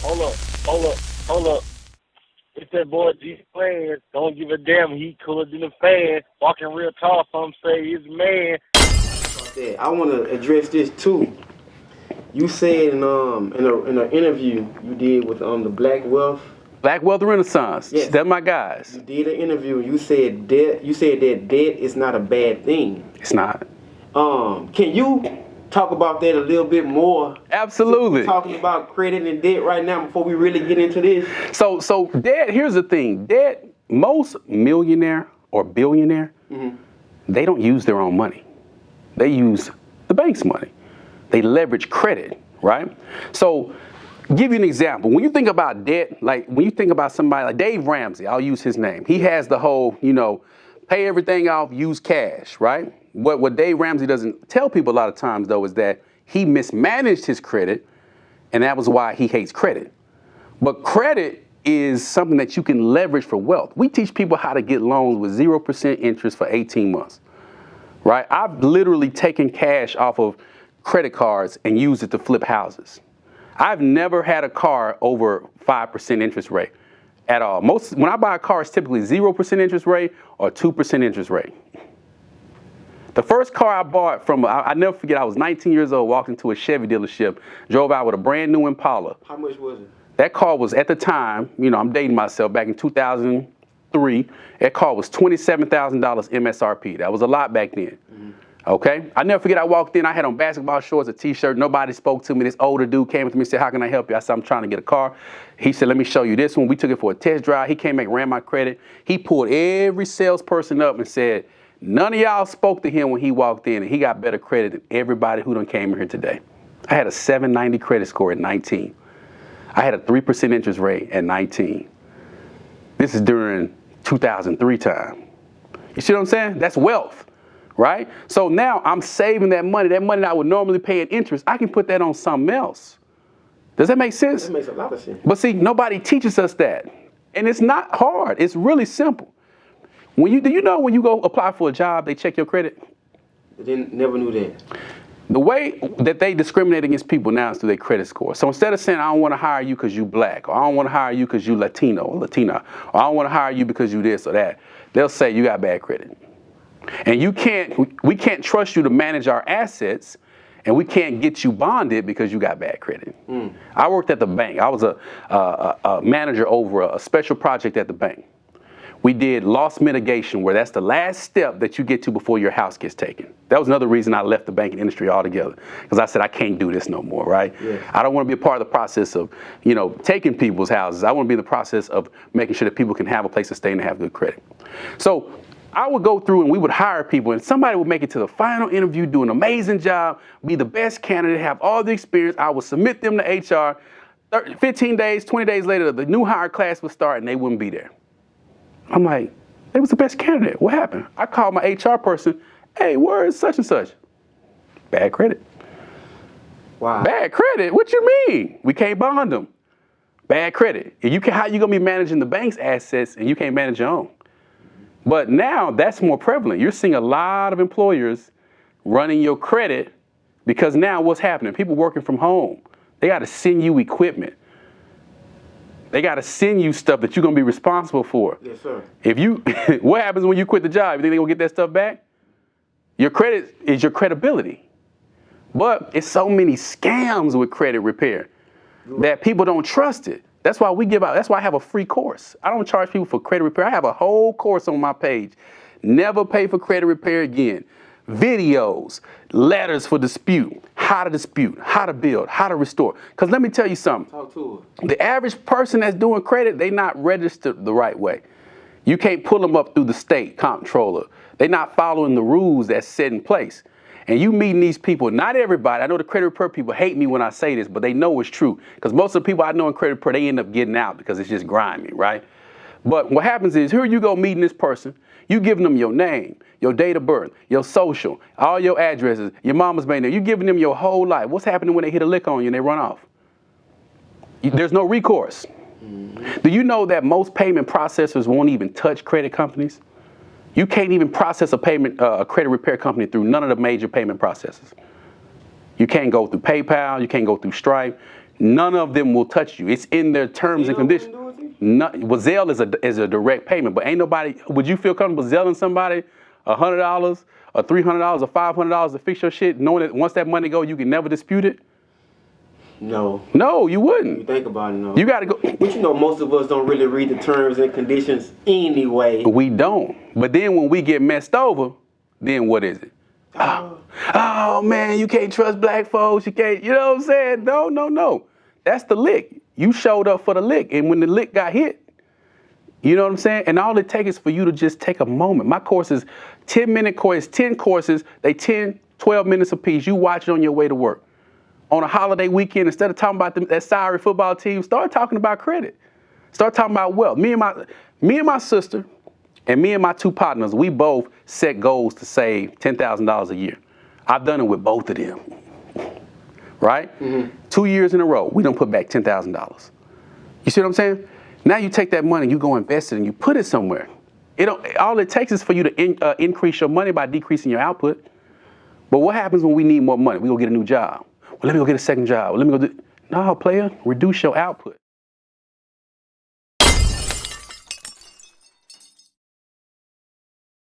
Hold up, hold up, hold up. It's that boy G Planz. Don't give a damn. He cooler than a fan. Walking real tall. Some say he's a man. Yeah, I want to address this too. You said in an interview you did with the Black Wealth. Black Wealth Renaissance. Yes. They're my guys. You did an interview. You said debt. You said that debt is not a bad thing. It's not. Can you talk about that a little bit more? Absolutely. We're talking about credit and debt right now before we really get into this. So debt. Here's the thing. Debt. Most millionaire or billionaire, they don't use their own money. They use the bank's money. They leverage credit, right? So, give you an example. When you think about debt, like when you think about somebody like Dave Ramsey, I'll use his name. He has the whole, pay everything off, use cash, right? What Dave Ramsey doesn't tell people a lot of times, though, is that he mismanaged his credit, and that was why he hates credit. But credit is something that you can leverage for wealth. We teach people how to get loans with 0% interest for 18 months, right? I've literally taken cash off of credit cards and used it to flip houses. I've never had a car over 5% interest rate at all. When I buy a car, it's typically 0% interest rate or 2% interest rate. The first car I bought I never forget, I was 19 years old, walked into a Chevy dealership, drove out with a brand new Impala. How much was it? That car was, at the time, I'm dating myself, back in 2003, that car was $27,000 MSRP. That was a lot back then. Okay? I never forget, I walked in, I had on basketball shorts, a t-shirt, nobody spoke to me. This older dude came up to me and said, "How can I help you?" I said, "I'm trying to get a car." He said, "Let me show you this one." We took it for a test drive. He came back, ran my credit. He pulled every salesperson up and said, none of y'all spoke to him when he walked in, and he got better credit than everybody who done came in here today. I had a 790 credit score at 19. I had a 3% interest rate at 19. This is during 2003 time. You see what I'm saying? That's wealth. Right? So now I'm saving that money that I would normally pay in interest. I can put that on something else. Does that make sense? That makes a lot of sense. But see, nobody teaches us that. And it's not hard. It's really simple. Do you know when you go apply for a job, they check your credit? Never knew that. The way that they discriminate against people now is through their credit score. So instead of saying, "I don't want to hire you because you black," or "I don't want to hire you because you Latino or Latina," or "I don't want to hire you because you this or that," they'll say you got bad credit. And we can't trust you to manage our assets, and we can't get you bonded because you got bad credit. I worked at the bank. I was a manager over a special project at the bank. We did loss mitigation, where that's the last step that you get to before your house gets taken. That was another reason I left the banking industry altogether, because I said, I can't do this no more, right? Yeah. I don't want to be a part of the process of, taking people's houses. I want to be in the process of making sure that people can have a place to stay and have good credit. So I would go through and we would hire people, and somebody would make it to the final interview, do an amazing job, be the best candidate, have all the experience. I would submit them to HR. 15 days, 20 days later, the new hire class would start and they wouldn't be there. I'm like, they was the best candidate. What happened? I called my HR person. "Hey, where is such and such?" "Bad credit." Wow. "Bad credit? What you mean? We can't bond them." Bad credit. How you gonna be managing the bank's assets and you can't manage your own? But now that's more prevalent. You're seeing a lot of employers running your credit, because now what's happening? People working from home, they got to send you equipment. They got to send you stuff that you're going to be responsible for. Yes, sir. What happens when you quit the job? You think they're going to get that stuff back? Your credit is your credibility. But it's so many scams with credit repair that people don't trust it. That's why that's why I have a free course. I don't charge people for credit repair. I have a whole course on my page. Never pay for credit repair again. Videos, letters for dispute, how to build, how to restore. Because let me tell you something. Talk to her. The average person that's doing credit, they not registered the right way. You can't pull them up through the state comptroller. They're not following the rules that's set in place. And you meeting these people, not everybody. I know the credit repair people hate me when I say this, but they know it's true. Because most of the people I know in credit repair, they end up getting out because it's just grimy, right? But what happens is, here you go meeting this person. You giving them your name, your date of birth, your social, all your addresses, your mama's maiden name. You giving them your whole life. What's happening when they hit a lick on you and they run off? There's no recourse. Do you know that most payment processors won't even touch credit companies? You can't even process a credit repair company through none of the major payment processors. You can't go through PayPal. You can't go through Stripe. None of them will touch you. It's in their terms and conditions. Well, Zelle is a direct payment, but ain't nobody. Would you feel comfortable Zelling somebody $100 or $300 or $500 to fix your shit, knowing that once that money go, you can never dispute it? No. No, you wouldn't. You think about it, no. You got to go. But you know, most of us don't really read the terms and conditions anyway. We don't. But then when we get messed over, then what is it? Oh man, you can't trust black folks. You can't. You know what I'm saying? No. That's the lick. You showed up for the lick, and when the lick got hit, you know what I'm saying? And all it takes is for you to just take a moment. My course is 10-minute course, 10 courses. They 10, 12 minutes apiece. You watch it on your way to work. On a holiday weekend, instead of talking about that sorry football team, start talking about credit. Start talking about wealth. Me and my sister, and me and my two partners, we both set goals to save $10,000 a year. I've done it with both of them, right? 2 years in a row, we don't put back $10,000. You see what I'm saying? Now you take that money, you go invest it, and you put it somewhere. All it takes is for you to increase your money by decreasing your output. But what happens when we need more money? We go get a new job. Well, let me go get a second job. Well, let me go do. No, player, reduce your output.